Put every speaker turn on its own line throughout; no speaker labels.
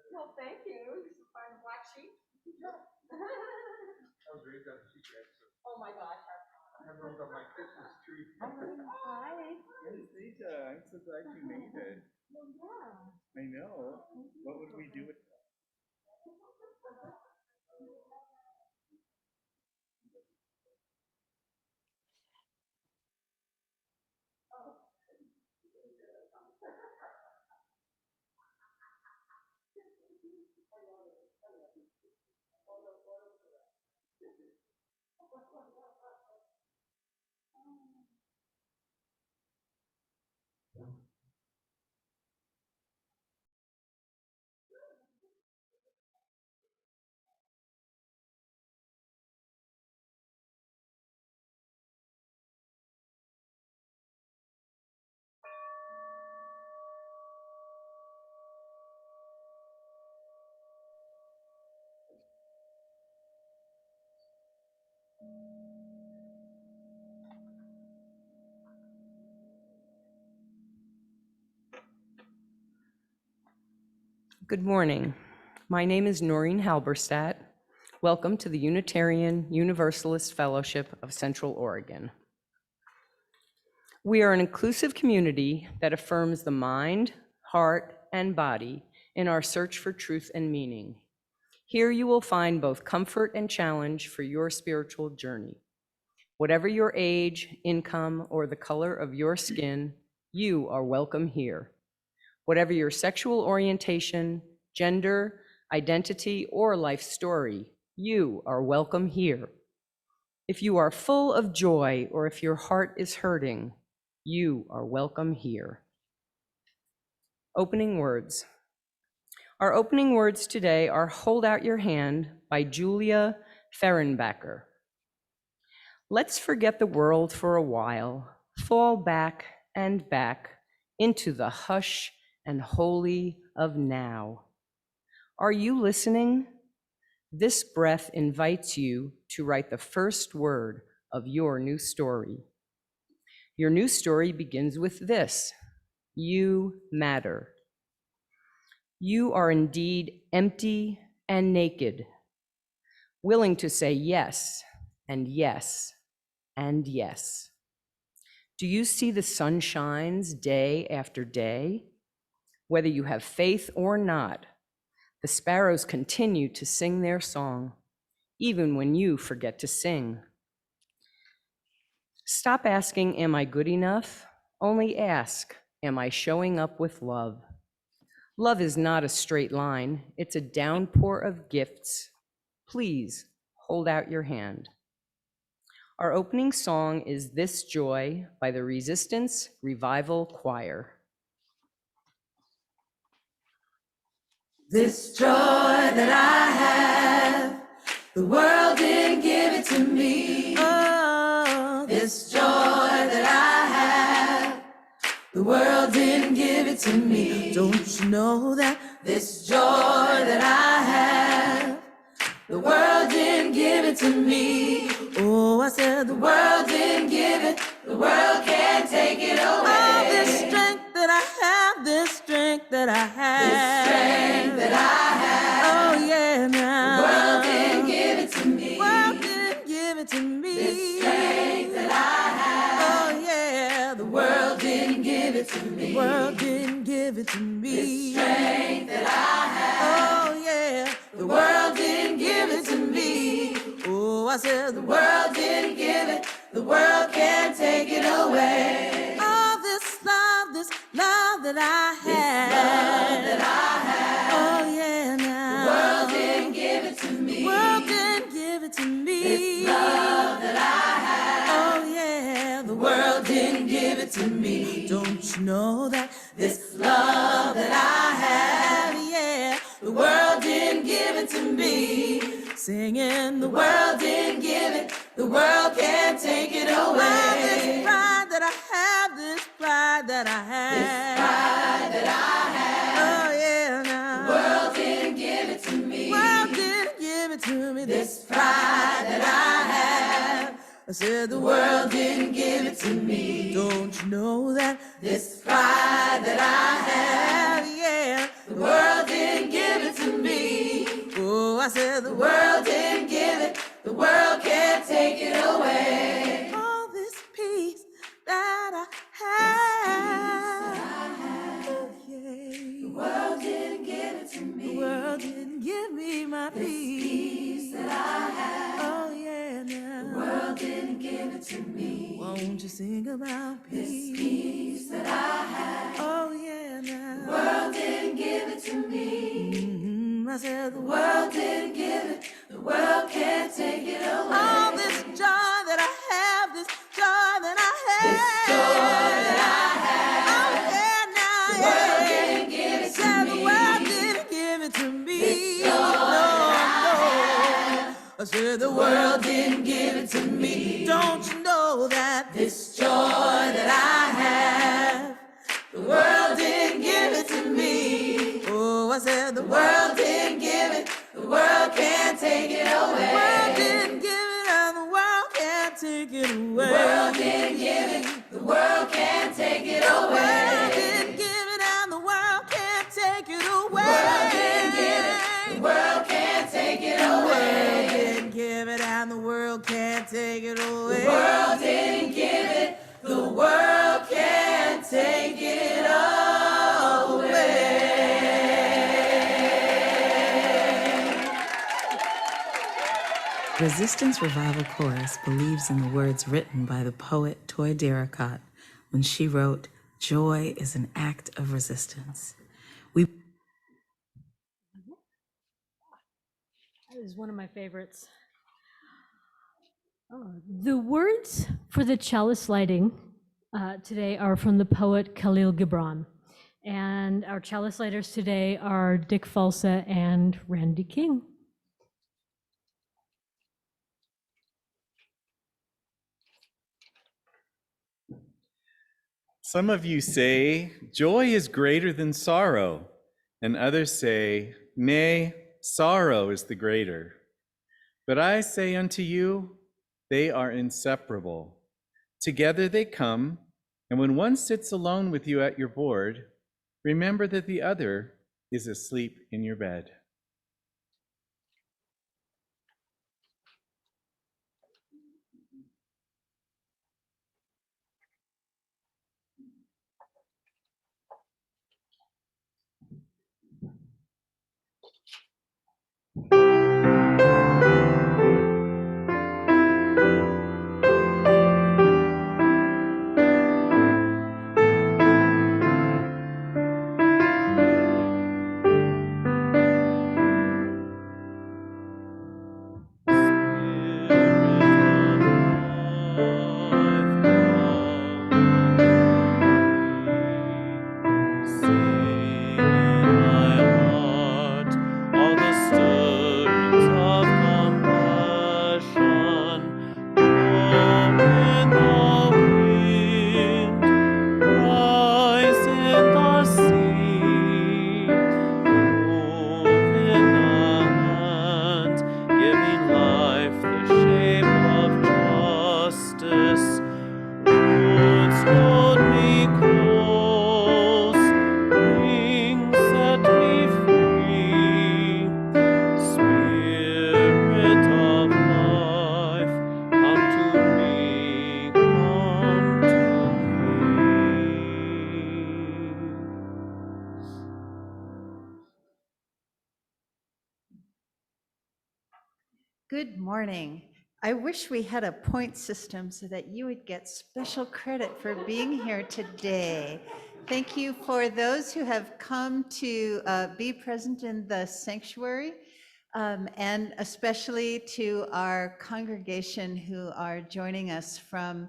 Well, thank you. You find a black sheep?
I was raised on a sheep ranch.
Oh my gosh.
I have those on my Christmas tree.
Hi.
Anastacia, I'm so glad you made it.
Well, yeah.
I know. What would we do with
Good morning. My name is Noreen Halberstadt. Welcome to the Unitarian Universalist Fellowship of Central Oregon. We are an inclusive community that affirms the mind, heart, and body in our search for truth and meaning. Here you will find both comfort and challenge for your spiritual journey. Whatever your age, income, or the color of your skin, you are welcome here. Whatever your sexual orientation, gender, identity, or life story, you are welcome here. If you are full of joy or if your heart is hurting, you are welcome here. Opening words. Our opening words today are Hold Out Your Hand by Julia Fehrenbacher. Let's forget the world for a while, fall back and back into the hush and holy of now. Are you listening? This breath invites you to write the first word of your new story. Your new story begins with this: you matter. You are indeed empty and naked, willing to say yes and yes and yes. Do you see the sun shines day after day? Whether you have faith or not, the sparrows continue to sing their song, even when you forget to sing. Stop asking, am I good enough? Only ask, am I showing up with love? Love is not a straight line, it's a downpour of gifts. Please hold out your hand. Our opening song is This Joy by the Resistance Revival Choir.
This joy that I have, the world didn't give it to me. Oh, this joy that I have, the world didn't give it to me. Don't you know that this joy that I have, the world didn't give it to me. Oh, I said the world didn't give it, the world can't take it away. Oh, this strength that I have, this strength that I have, this strength that I have. Oh yeah, now the world didn't give it to me. The world didn't give it to me. This strength that I have. Oh yeah, the world didn't give it to me. The world didn't give it to me. This strength that I have. Oh yeah, the world didn't give it to me. Oh, I said the world didn't give it. The world can't take it away. Oh, this love that I have. This love that I have. Oh yeah, now the world didn't give it to me. The world didn't give it to me. This love that I have. Oh yeah, the world didn't give it to me. Don't you know that this love that I have, yeah, the world world can't take it away. This pride that I have, this pride that I have. This pride that I have. Oh yeah, now. The world didn't give it to me. World didn't give it to me. This pride that I have. I said the world didn't give it to me. Don't you know that? This pride that I have, yeah. The world didn't give it to me. Oh, I said the world didn't give it. The world can't take it away. All this peace that I have. Oh, yeah. The world didn't give it to me. The world didn't give me my peace that I have. Oh, yeah, now. The world didn't give it to me. Won't you sing about peace? This peace that I have. Oh, yeah, now. The world didn't give it to me. I said the world didn't give it. The world can't take it away. All this joy that I have, this joy that I have. This joy that I have. Oh, yeah, now, the world didn't give it to me. The world didn't give it to me. This joy that I have. I said the world didn't give it to me. Don't you know that this joy that I have, the world didn't give it to me. Oh, I said the world didn't give it. The world can't take it away. The world didn't give it and the world can't take it away. The world didn't give it. The world can't take it away. The world didn't give it and the world can't take it away. The world didn't give it. The world can't take it away. The world didn't give it and the world can't take it away. The world didn't give it. The world can't take it away.
Resistance Revival Chorus believes in the words written by the poet Toy Darracott when she wrote, "Joy is an act of resistance."
That is one of my favorites. The words for the chalice lighting today are from the poet Khalil Gibran. And our chalice lighters today are Dick Falsa and Randy King.
Some of you say, joy is greater than sorrow, and others say, nay, sorrow is the greater. But I say unto you, they are inseparable. Together they come, and when one sits alone with you at your board, remember that the other is asleep in your bed.
Good morning. I wish we had a point system so that you would get special credit for being here today. Thank you for those who have come to be present in the sanctuary, and especially to our congregation who are joining us from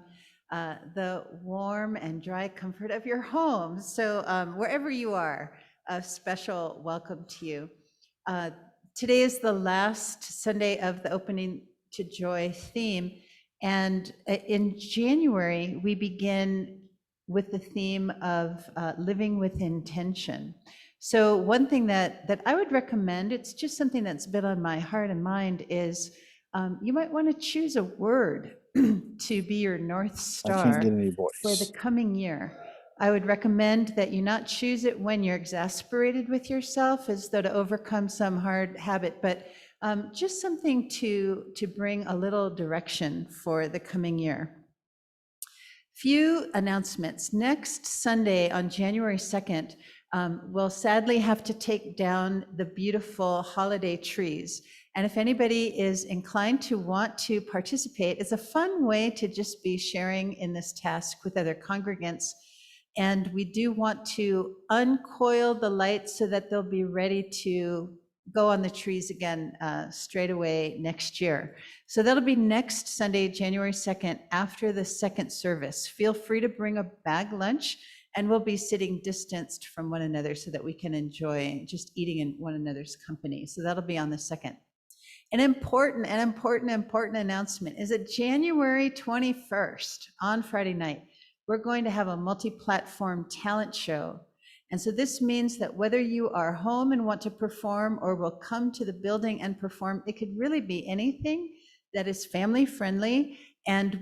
the warm and dry comfort of your homes. So wherever you are, a special welcome to you. Today is the last Sunday of the Opening to Joy theme, And in January, we begin with the theme of living with intention. So one thing that I would recommend, it's just something that's been on my heart and mind, is you might want to choose a word to be your North
I can't
Star
get any
for the
voice.
coming year. I would recommend that you not choose it when you're exasperated with yourself, as though to overcome some hard habit, but just something to bring a little direction for the coming year. Few announcements. Next Sunday on January 2nd, we'll sadly have to take down the beautiful holiday trees. And if anybody is inclined to want to participate, it's a fun way to just be sharing in this task with other congregants. And we do want to uncoil the lights so that they'll be ready to go on the trees again straight away next year. So that'll be next Sunday, January 2nd, after the second service. Feel free to bring a bag lunch, and we'll be sitting distanced from one another so that we can enjoy just eating in one another's company. So that'll be on the 2nd. An important announcement is that January 21st, on Friday night, we're going to have a multi-platform talent show. And so this means that whether you are home and want to perform or will come to the building and perform, it could really be anything that is family friendly. And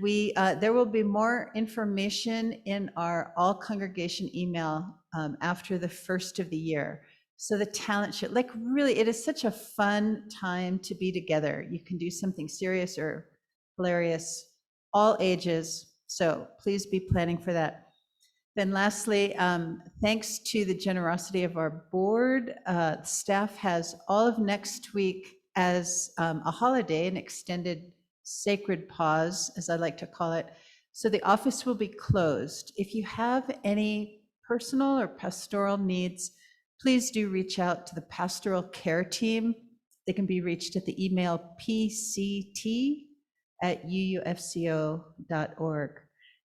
there will be more information in our all congregation email after the first of the year. So the talent show, like really, it is such a fun time to be together. You can do something serious or hilarious, all ages. So please be planning for that. Then lastly, thanks to the generosity of our board, staff has all of next week as a holiday, an extended sacred pause, as I like to call it. So the office will be closed. If you have any personal or pastoral needs, please do reach out to the pastoral care team. They can be reached at the email pct@uufco.org.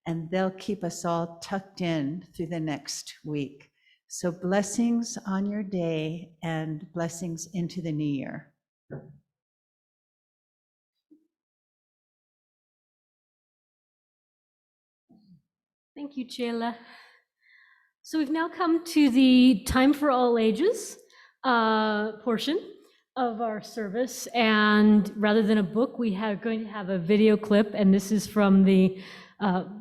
And they'll keep us all tucked in through the next week. So blessings on your day and blessings into the new year.
Thank you, Chela. So we've now come to the Time for All Ages portion of our service. And rather than a book, we are going to have a video clip. And this is from the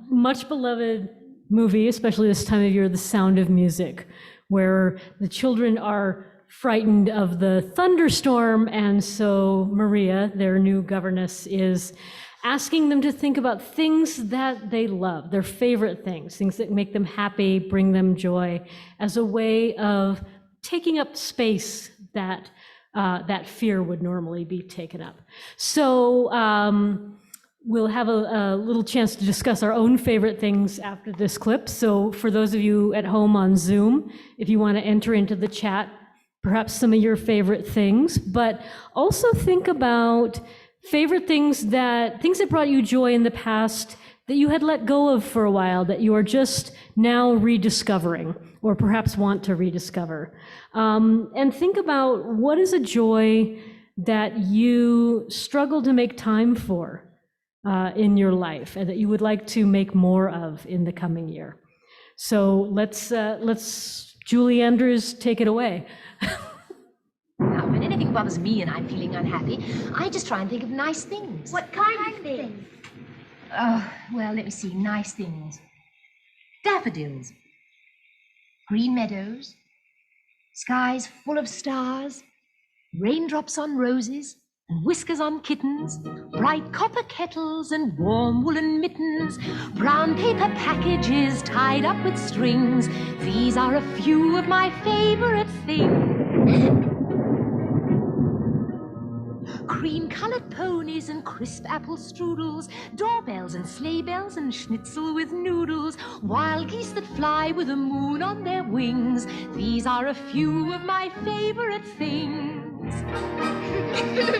much beloved movie, especially this time of year, The Sound of Music, where the children are frightened of the thunderstorm. And so Maria, their new governess, is asking them to think about things that they love, their favorite things that make them happy, bring them joy, as a way of taking up space that that fear would normally be taken up. So we'll have a little chance to discuss our own favorite things after this clip. So for those of you at home on Zoom, if you want to enter into the chat, perhaps some of your favorite things, but also think about favorite things that brought you joy in the past that you had let go of for a while, that you are just now rediscovering, or perhaps want to rediscover. And think about what is a joy that you struggle to make time for in your life, and that you would like to make more of in the coming year. So let's Julie Andrews take it away.
Now, when anything bothers me and I'm feeling unhappy, I just try and think of nice things.
What kind of things?
Well, let me see. Nice things. Daffodils. Green meadows. Skies full of stars. Raindrops on roses. And whiskers on kittens. Bright copper kettles and warm woolen mittens. Brown paper packages tied up with strings. These are a few of my favorite things. Cream-colored ponies and crisp apple strudels, doorbells and sleigh bells and schnitzel with noodles, wild geese that fly with the moon on their wings. These are a few of my favorite things.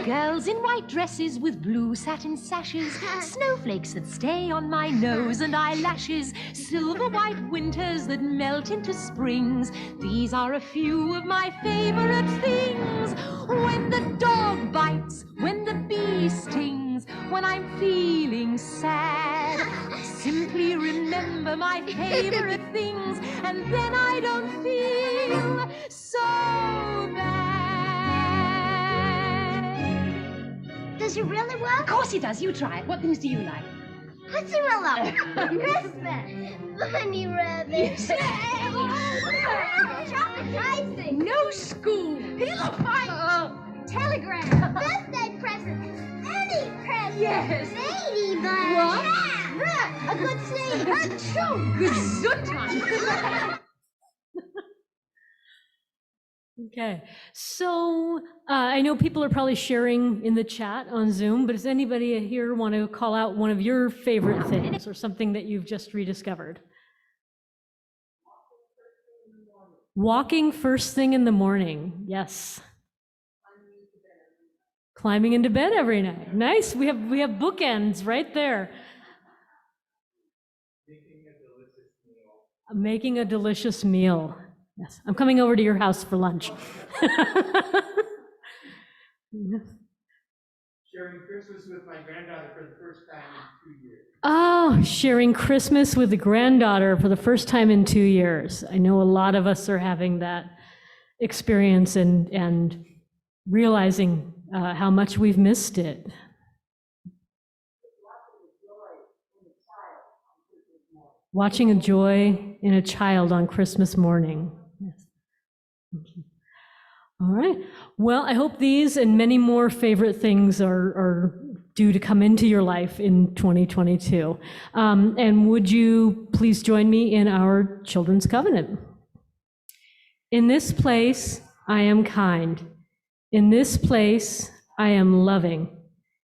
Girls in white dresses with blue satin sashes, snowflakes that stay on my nose and eyelashes, silver white winters that melt into springs. These are a few of my favorite things. When the dog bites, when the bee stings,
things when I'm feeling sad. Simply remember my favorite things, and then I don't feel so bad.
Does it really work?
Of course it does. You try it. What things do you like?
Mozzarella. Christmas. Bunny rabbit. Chocolate icing.
No school.
Pillow fight. Telegram. Birthday present. Any present.
Yes.
Ladybird.
What?
Yeah. A good sleep.
Achoo. Gesundheit.
Okay, so I know people are probably sharing in the chat on Zoom, but does anybody here want to call out one of your favorite things or something that you've just rediscovered? Walking first thing in the morning, yes. Climbing into bed every night, nice. We have bookends right there. Making a delicious meal. Yes, I'm coming over to your house for lunch.
Sharing Christmas with my granddaughter for the first time in 2 years.
Oh, sharing Christmas with the granddaughter for the first time in 2 years. I know a lot of us are having that experience and realizing how much we've missed it. Watching a joy in a child on Christmas morning. Yes. Thank you. All right. Well, I hope these and many more favorite things are due to come into your life in 2022. And would you please join me in our Children's Covenant? In this place, I am kind. In this place, I am loving.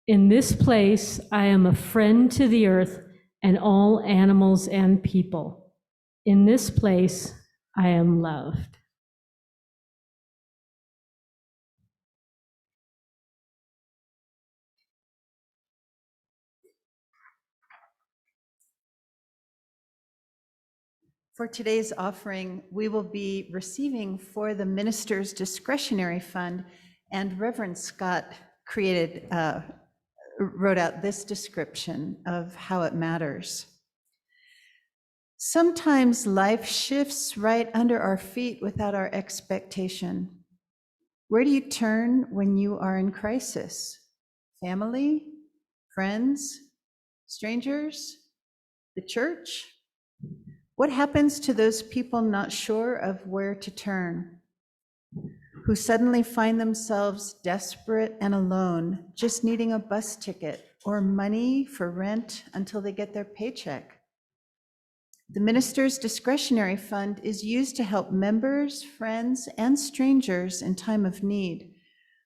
In this place, I am a friend to the earth and all animals and people. In this place, I am loved.
For today's offering, we will be receiving for the minister's discretionary fund, and Reverend Scott wrote out this description of how it matters. Sometimes life shifts right under our feet without our expectation. Where do you turn when you are in crisis? Family, friends, strangers, the church? What happens to those people not sure of where to turn, who suddenly find themselves desperate and alone, just needing a bus ticket or money for rent until they get their paycheck? The minister's discretionary fund is used to help members, friends, and strangers in time of need,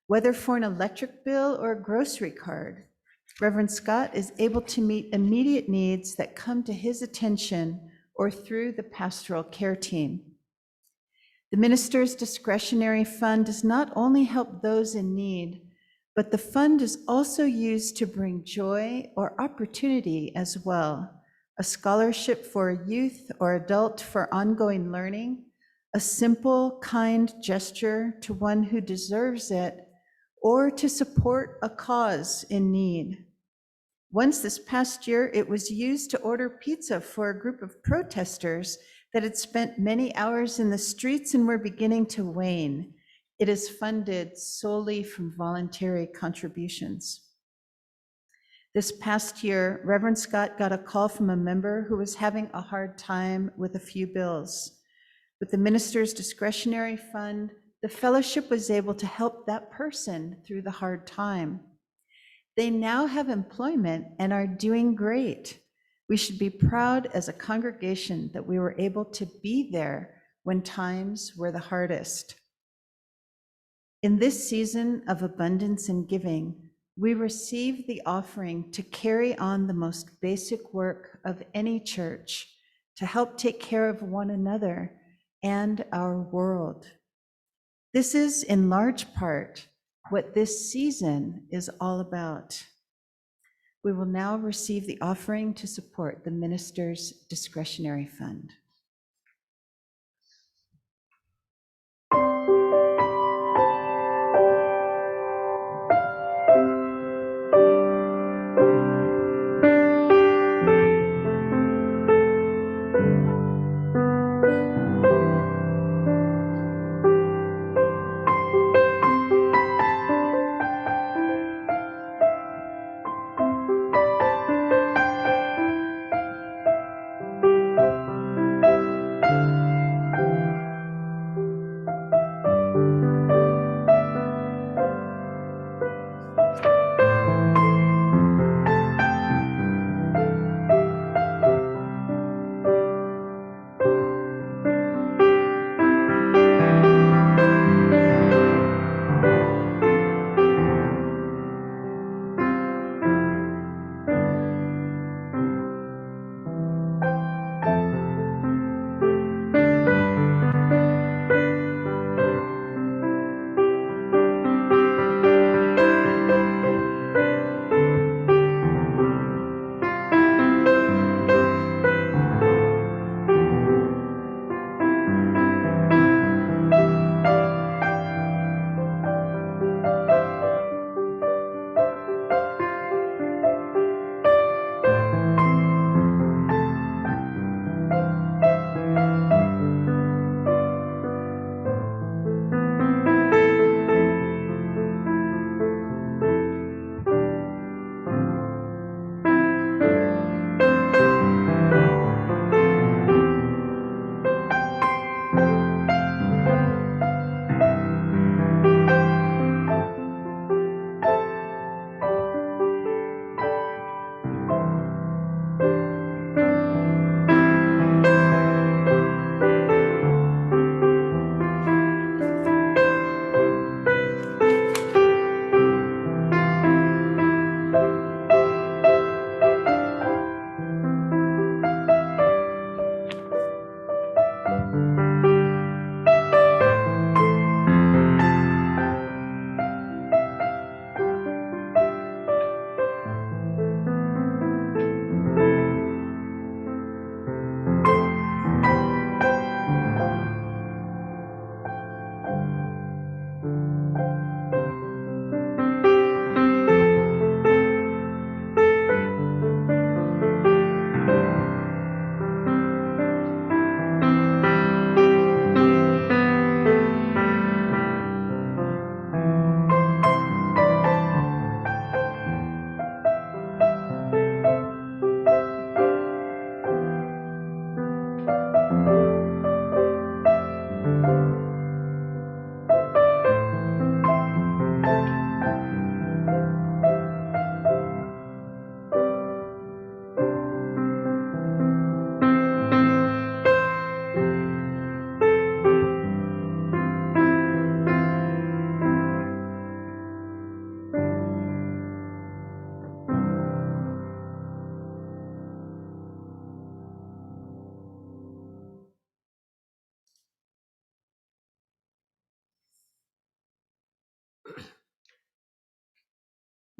whether for an electric bill or a grocery card. Reverend Scott is able to meet immediate needs that come to his attention or through the pastoral care team. The minister's discretionary fund does not only help those in need, but the fund is also used to bring joy or opportunity as well. A scholarship for a youth or adult for ongoing learning, a simple, kind gesture to one who deserves it, or to support a cause in need. Once this past year, it was used to order pizza for a group of protesters that had spent many hours in the streets and were beginning to wane. It is funded solely from voluntary contributions. This past year, Reverend Scott got a call from a member who was having a hard time with a few bills. With the minister's discretionary fund, the fellowship was able to help that person through the hard time. They now have employment and are doing great. We should be proud as a congregation that we were able to be there when times were the hardest. In this season of abundance and giving, we receive the offering to carry on the most basic work of any church, to help take care of one another and our world. This is in large part what this season is all about. We will now receive the offering to support the minister's discretionary fund.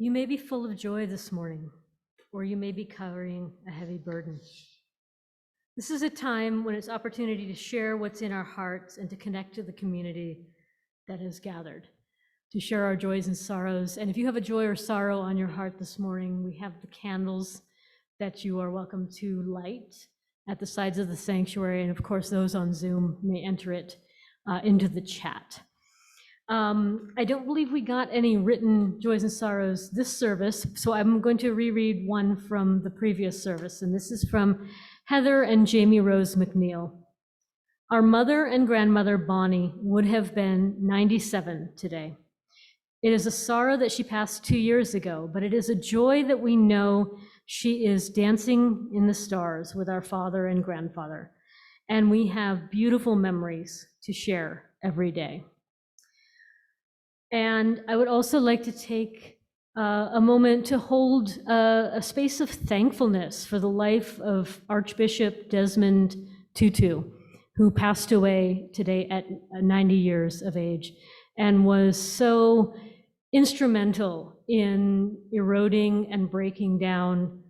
You may be full of joy this morning, or you may be carrying a heavy burden. This is a time when it's opportunity to share what's in our hearts and to connect to the community that has gathered, to share our joys and sorrows. And if you have a joy or sorrow on your heart this morning, we have the candles that you are welcome to light at the sides of the sanctuary. And of course, those on Zoom may enter it into the chat. I don't believe we got any written joys and sorrows this service, so I'm going to reread one from the previous service, and this is from Heather and Jamie Rose McNeil. Our mother and grandmother, Bonnie, would have been 97 today. It is a sorrow that she passed 2 years ago, but it is a joy that we know she is dancing in the stars with our father and grandfather, and we have beautiful memories to share every day. And I would also like to take a moment to hold a space of thankfulness for the life of Archbishop Desmond Tutu, who passed away today at 90 years of age and was so instrumental in eroding and breaking down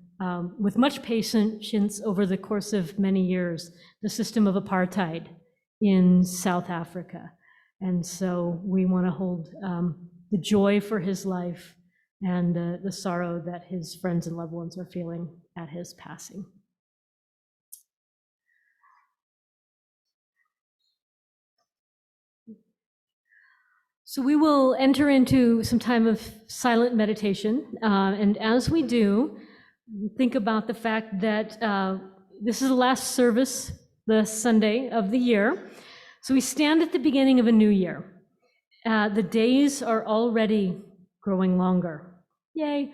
with much patience over the course of many years, the system of apartheid in South Africa. And so we want to hold the joy for his life and the sorrow that his friends and loved ones are feeling at his passing. So we will enter into some time of silent meditation. And as we do, think about the fact that this is the last service, the Sunday of the year. So we stand at the beginning of a new year. The days are already growing longer. Yay.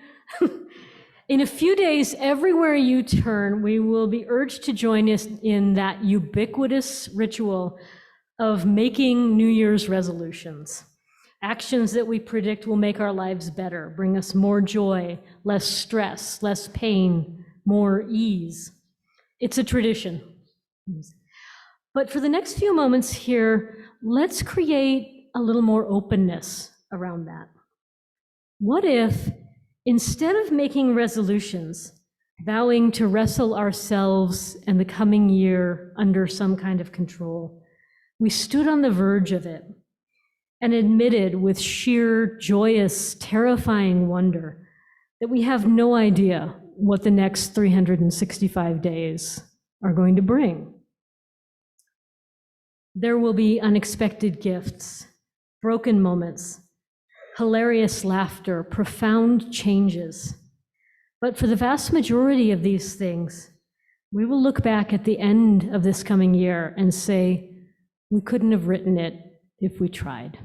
In a few days, everywhere you turn, we will be urged to join us in that ubiquitous ritual of making New Year's resolutions. Actions that we predict will make our lives better, bring us more joy, less stress, less pain, more ease. It's a tradition. But for the next few moments here, let's create a little more openness around that. What if, instead of making resolutions, vowing to wrestle ourselves and the coming year under some kind of control, we stood on the verge of it and admitted with sheer, joyous, terrifying wonder that we have no idea what the next 365 days are going to bring. There will be unexpected gifts, broken moments, hilarious laughter, profound changes. But for the vast majority of these things, we will look back at the end of this coming year and say, we couldn't have written it if we tried.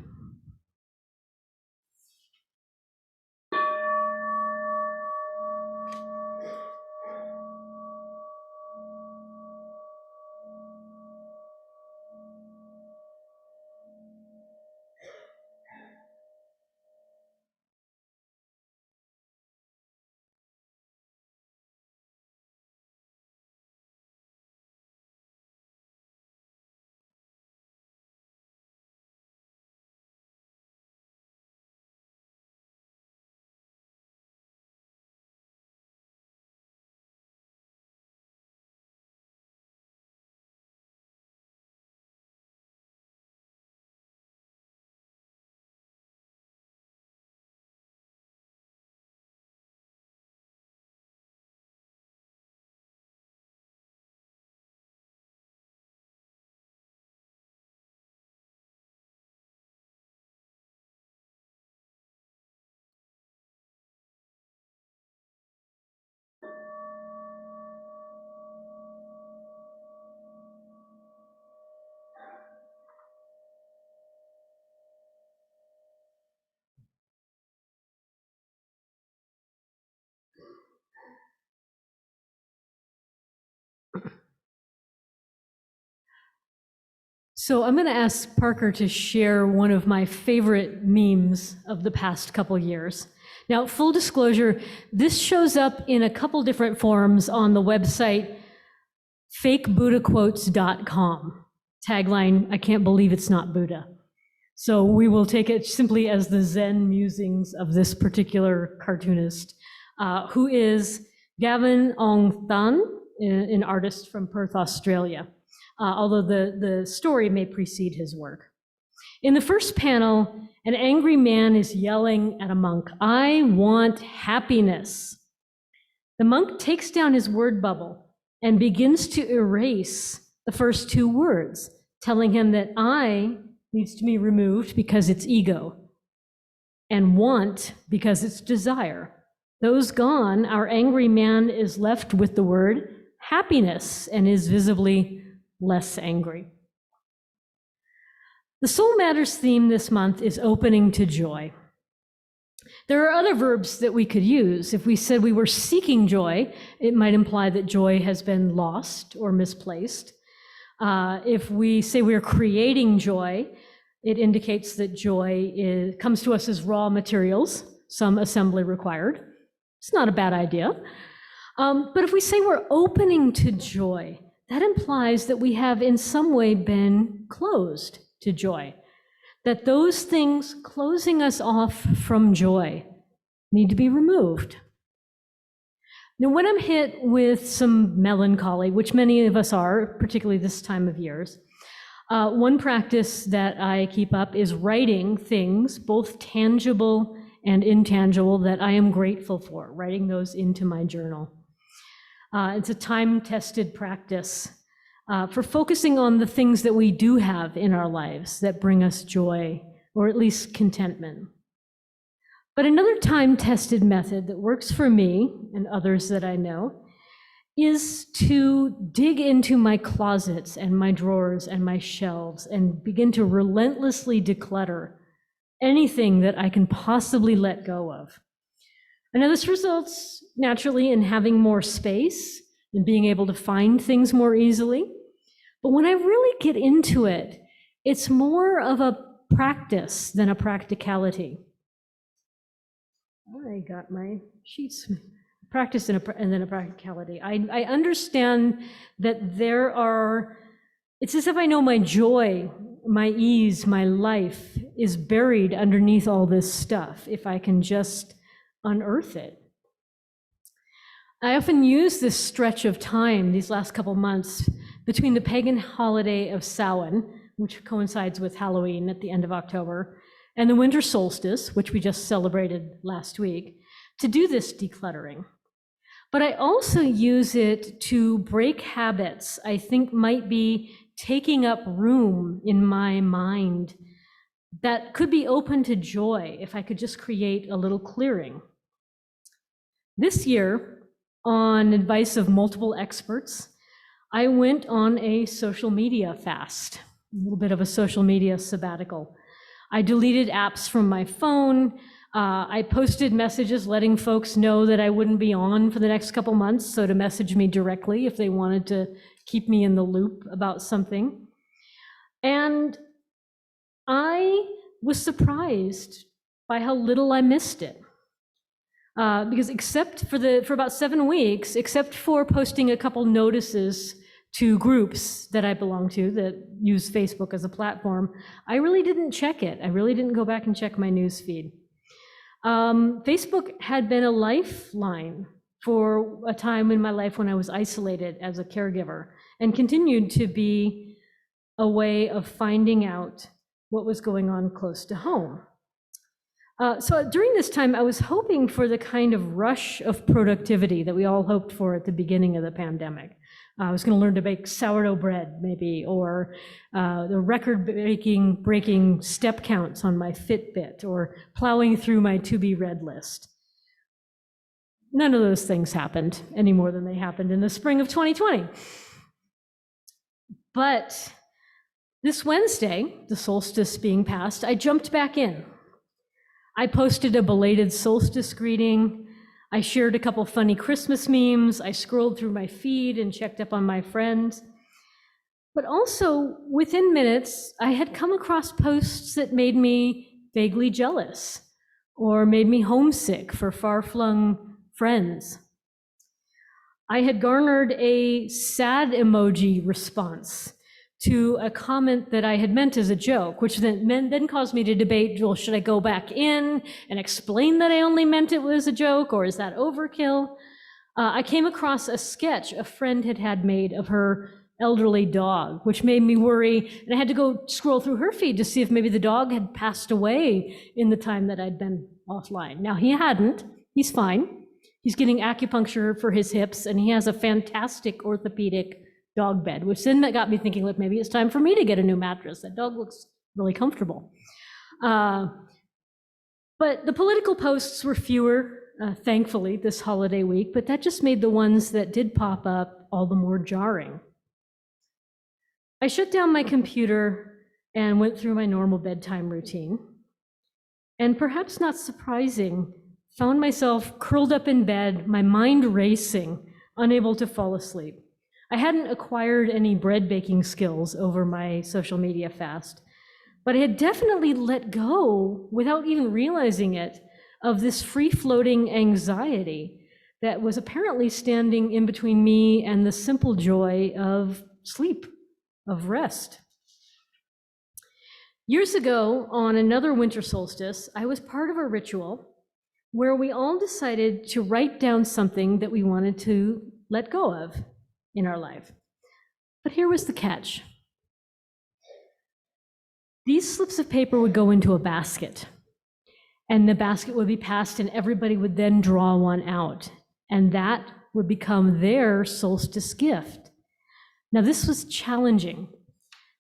So I'm going to ask Parker to share one of my favorite memes of the past couple years. Now, full disclosure, this shows up in a couple different forms on the website fakebuddhaquotes.com. Tagline, I can't believe it's not Buddha. So we will take it simply as the Zen musings of this particular cartoonist, who is Gavin Ong Tan, an artist from Perth, Australia, although the story may precede his work. In the first panel, an angry man is yelling at a monk, "I want happiness." The monk takes down his word bubble and begins to erase the first two words, telling him that I needs to be removed because it's ego, and want because it's desire. Those gone, our angry man is left with the word happiness and is visibly less angry. The Soul Matters theme this month is opening to joy. There are other verbs that we could use. If we said we were seeking joy, it might imply that joy has been lost or misplaced. If we say we're creating joy, it indicates that joy comes to us as raw materials, some assembly required. It's not a bad idea. But if we say we're opening to joy, that implies that we have in some way been closed to joy, that those things closing us off from joy need to be removed. Now, when I'm hit with some melancholy, which many of us are, particularly this time of years, one practice that I keep up is writing things, both tangible and intangible, that I am grateful for, writing those into my journal. It's a time-tested practice for focusing on the things that we do have in our lives that bring us joy, or at least contentment. But another time-tested method that works for me and others that I know is to dig into my closets and my drawers and my shelves and begin to relentlessly declutter anything that I can possibly let go of. I know this results naturally in having more space and being able to find things more easily. But when I really get into it, it's more of a practice than a practicality. I got my sheets. Practice and then a practicality. I understand that it's as if I know my joy, my ease, my life is buried underneath all this stuff if I can just unearth it. I often use this stretch of time, these last couple months, between the pagan holiday of Samhain, which coincides with Halloween at the end of October, and the winter solstice, which we just celebrated last week, to do this decluttering. But I also use it to break habits I think might be taking up room in my mind that could be open to joy if I could just create a little clearing. This year, on advice of multiple experts, I went on a social media fast, a little bit of a social media sabbatical. I deleted apps from my phone. I posted messages letting folks know that I wouldn't be on for the next couple months, so to message me directly if they wanted to keep me in the loop about something. And I was surprised by how little I missed it. Because except for about 7 weeks, except for posting a couple notices to groups that I belong to that use Facebook as a platform, I really didn't check it. I really didn't go back and check my news feed. Facebook had been a lifeline for a time in my life when I was isolated as a caregiver, and continued to be a way of finding out what was going on close to home. So during this time, I was hoping for the kind of rush of productivity that we all hoped for at the beginning of the pandemic. I was going to learn to bake sourdough bread, maybe, or the record-breaking step counts on my Fitbit, or plowing through my to-be-read list. None of those things happened any more than they happened in the spring of 2020. But this Wednesday, the solstice being passed, I jumped back in. I posted a belated solstice greeting. I shared a couple funny Christmas memes. I scrolled through my feed and checked up on my friends. But also, within minutes, I had come across posts that made me vaguely jealous or made me homesick for far-flung friends. I had garnered a sad emoji response to a comment that I had meant as a joke, which then caused me to debate, well, should I go back in and explain that I only meant it was a joke, or is that overkill? I came across a sketch a friend had made of her elderly dog, which made me worry, and I had to go scroll through her feed to see if maybe the dog had passed away in the time that I'd been offline. Now, he hadn't. He's fine. He's getting acupuncture for his hips, and he has a fantastic orthopedic dog bed, which then got me thinking, like, maybe it's time for me to get a new mattress. That dog looks really comfortable. But the political posts were fewer, thankfully, this holiday week, but that just made the ones that did pop up all the more jarring. I shut down my computer and went through my normal bedtime routine. And perhaps not surprising, found myself curled up in bed, my mind racing, unable to fall asleep. I hadn't acquired any bread baking skills over my social media fast, but I had definitely let go, without even realizing it, of this free-floating anxiety that was apparently standing in between me and the simple joy of sleep, of rest. Years ago, on another winter solstice, I was part of a ritual where we all decided to write down something that we wanted to let go of in our life. But here was the catch. These slips of paper would go into a basket, and the basket would be passed, and everybody would then draw one out, and that would become their solstice gift. Now, this was challenging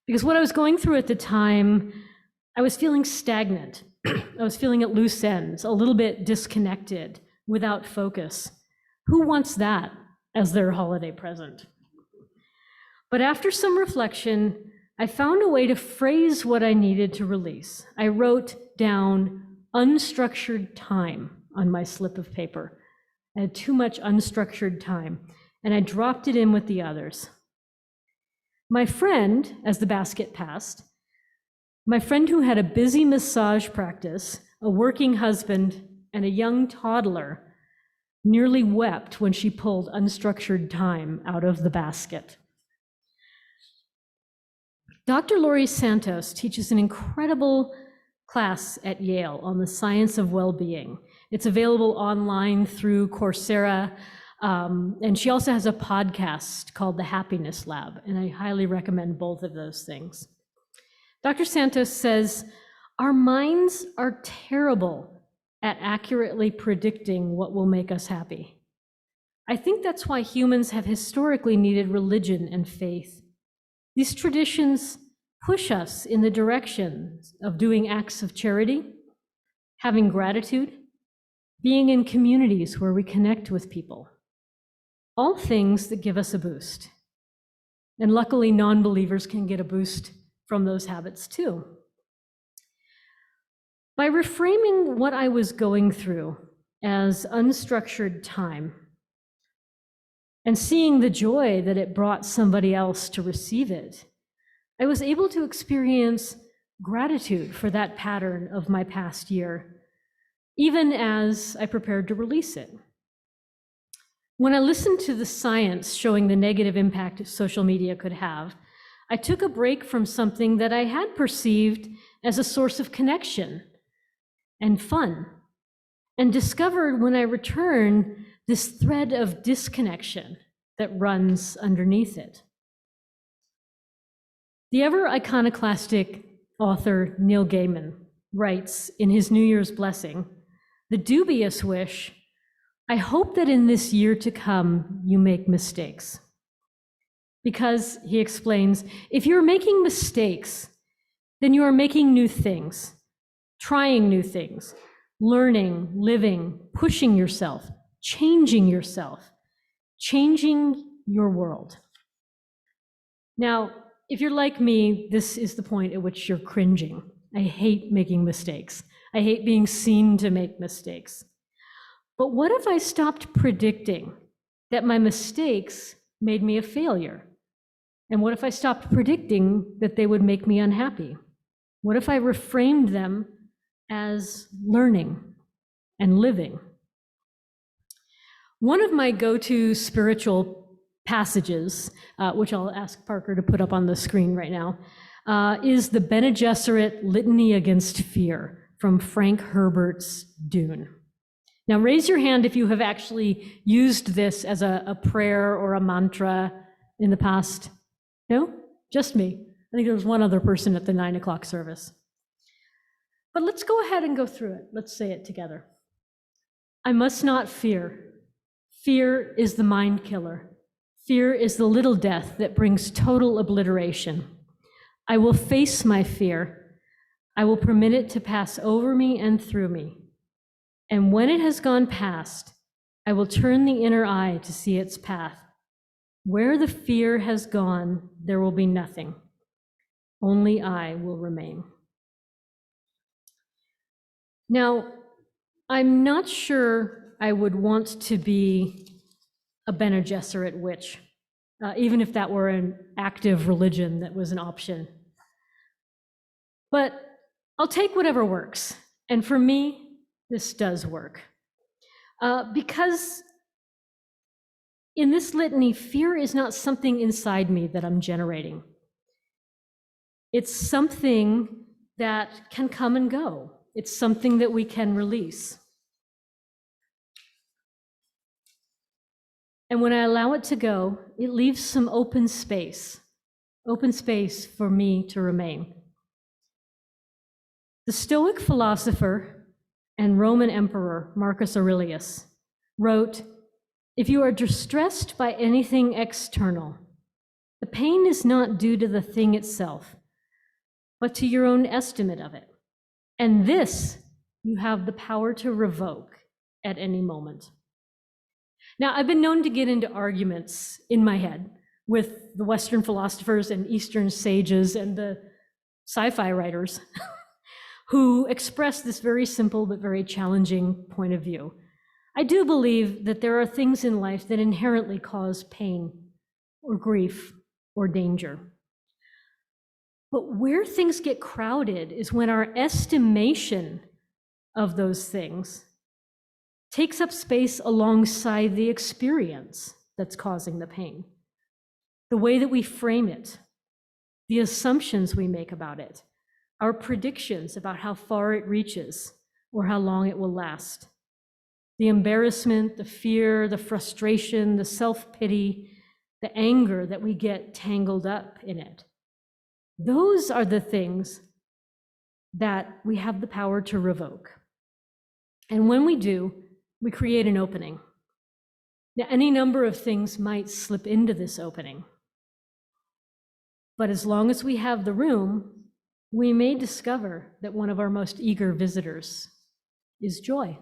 because what I was going through at the time, I was feeling stagnant. I was feeling at loose ends, a little bit disconnected, without focus. Who wants that as their holiday present? But after some reflection, I found a way to phrase what I needed to release. I wrote down unstructured time on my slip of paper. I had too much unstructured time, and I dropped it in with the others. My friend, as the basket passed, my friend who had a busy massage practice, a working husband, and a young toddler, nearly wept when she pulled unstructured time out of the basket. Dr. Laurie Santos teaches an incredible class at Yale on the science of well-being. It's available online through Coursera, and she also has a podcast called The Happiness Lab, and I highly recommend both of those things. Dr. Santos says, our minds are terrible at accurately predicting what will make us happy. I think that's why humans have historically needed religion and faith. These traditions push us in the direction of doing acts of charity, having gratitude, being in communities where we connect with people. All things that give us a boost. And luckily, non-believers can get a boost from those habits too. By reframing what I was going through as unstructured time and seeing the joy that it brought somebody else to receive it, I was able to experience gratitude for that pattern of my past year, even as I prepared to release it. When I listened to the science showing the negative impact social media could have, I took a break from something that I had perceived as a source of connection and fun, and discovered when I returned this thread of disconnection that runs underneath it. The ever iconoclastic author Neil Gaiman writes in his New Year's blessing, the dubious wish, I hope that in this year to come, you make mistakes. Because, he explains, if you're making mistakes, then you are making new things, trying new things, learning, living, pushing yourself, changing your world. Now, if you're like me, this is the point at which you're cringing. I hate making mistakes. I hate being seen to make mistakes. But what if I stopped predicting that my mistakes made me a failure? And what if I stopped predicting that they would make me unhappy? What if I reframed them as learning and living? One of my go-to spiritual passages, which I'll ask Parker to put up on the screen right now, is the Bene Gesserit Litany Against Fear from Frank Herbert's Dune. Now raise your hand if you have actually used this as a prayer or a mantra in the past. No? Just me. I think there was one other person at the 9 o'clock service. But let's go ahead and go through it. Let's say it together. I must not fear. Fear is the mind killer. Fear is the little death that brings total obliteration. I will face my fear. I will permit it to pass over me and through me. And when it has gone past, I will turn the inner eye to see its path. Where the fear has gone, there will be nothing. Only I will remain. Now, I'm not sure I would want to be a Bene Gesserit witch, even if that were an active religion that was an option. But I'll take whatever works. And for me, this does work. Because in this litany, fear is not something inside me that I'm generating. It's something that can come and go. It's something that we can release. And when I allow it to go, it leaves some open space for me to remain. The Stoic philosopher and Roman emperor Marcus Aurelius wrote, "If you are distressed by anything external, the pain is not due to the thing itself, but to your own estimate of it. And this you have the power to revoke at any moment." Now, I've been known to get into arguments in my head with the Western philosophers and Eastern sages and the sci-fi writers who express this very simple but very challenging point of view. I do believe that there are things in life that inherently cause pain or grief or danger. But where things get crowded is when our estimation of those things takes up space alongside the experience that's causing the pain. The way that we frame it, the assumptions we make about it, our predictions about how far it reaches or how long it will last, the embarrassment, the fear, the frustration, the self-pity, the anger that we get tangled up in it. Those are the things that we have the power to revoke. And when we do, we create an opening. Now, any number of things might slip into this opening. But as long as we have the room, we may discover that one of our most eager visitors is joy.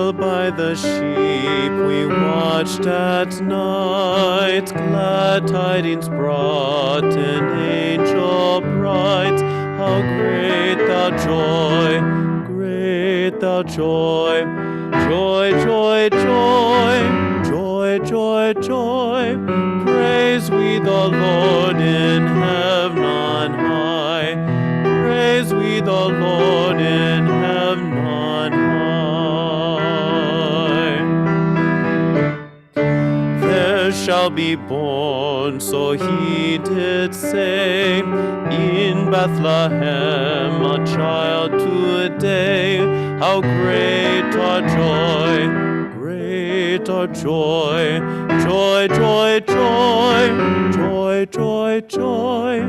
while by the sheep we watched at night, glad tidings brought an angel bright. How great thou joy, great thou joy, joy, joy, joy, joy, joy, joy. Praise we the Lord in heaven on high. Praise we the Lord in heaven on high. There shall be born, so he did say, in Bethlehem a child today. How great our joy, great our joy, joy, joy, joy, joy, joy, joy.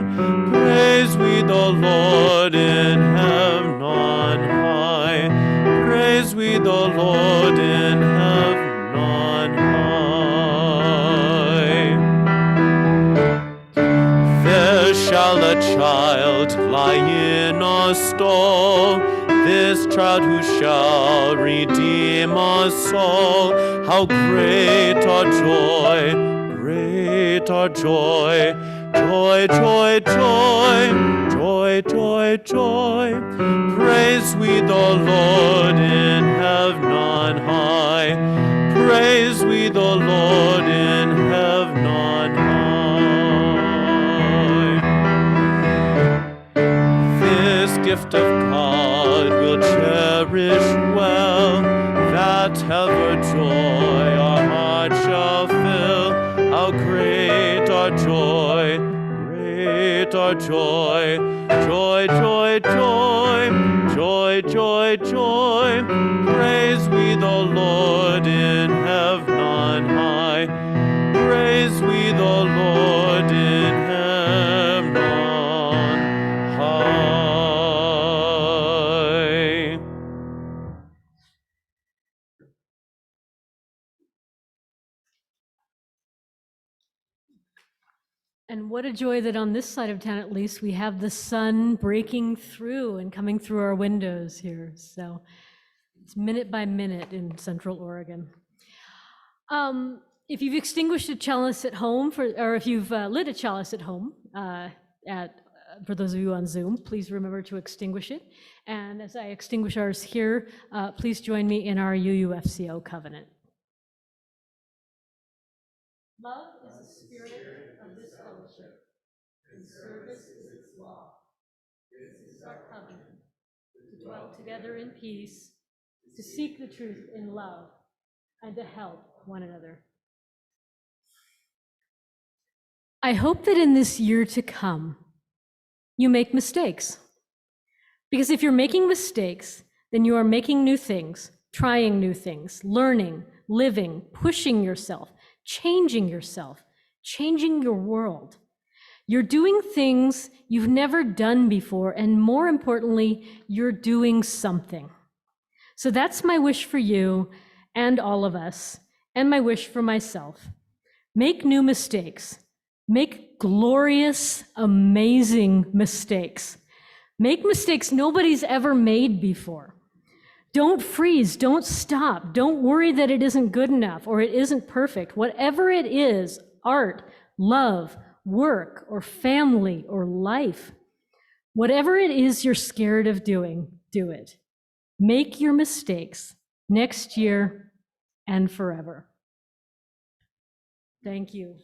Praise we the Lord in heaven on high. Praise we the Lord in heaven on high. There shall a child lie in a stall, this child who shall redeem us all. How great our joy, great our joy, joy, joy, joy, joy, joy, joy. Praise we the Lord in heaven on high. Praise we the Lord in heaven on high. This gift of God we'll cherish well, that ever joy our heart shall fill. How great our joy, great our joy, joy, joy, joy, joy, joy, joy. Praise we the Lord in heaven on high. Praise we the Lord in heaven on high.
And what a joy that on this side of town, at least, we have the sun breaking through and coming through our windows here. So it's minute by minute in Central Oregon. If you've extinguished a chalice at home, or if you've lit a chalice at home, for those of you on Zoom, please remember to extinguish it. And as I extinguish ours here, please join me in our UUFCO covenant. Love is the spirit of this fellowship, and service is its law. This is our covenant, to dwell together in peace, to seek the truth in love, and to help one another. I hope that in this year to come, you make mistakes. Because if you're making mistakes, then you are making new things, trying new things, learning, living, pushing yourself, changing your world. You're doing things you've never done before, and more importantly, you're doing something. So that's my wish for you and all of us, and my wish for myself. Make new mistakes. Make glorious, amazing mistakes. Make mistakes nobody's ever made before. Don't freeze, don't stop, don't worry that it isn't good enough or it isn't perfect. Whatever it is, art, love, work, or family, or life, whatever it is you're scared of doing, do it. Make your mistakes next year and forever. Thank you.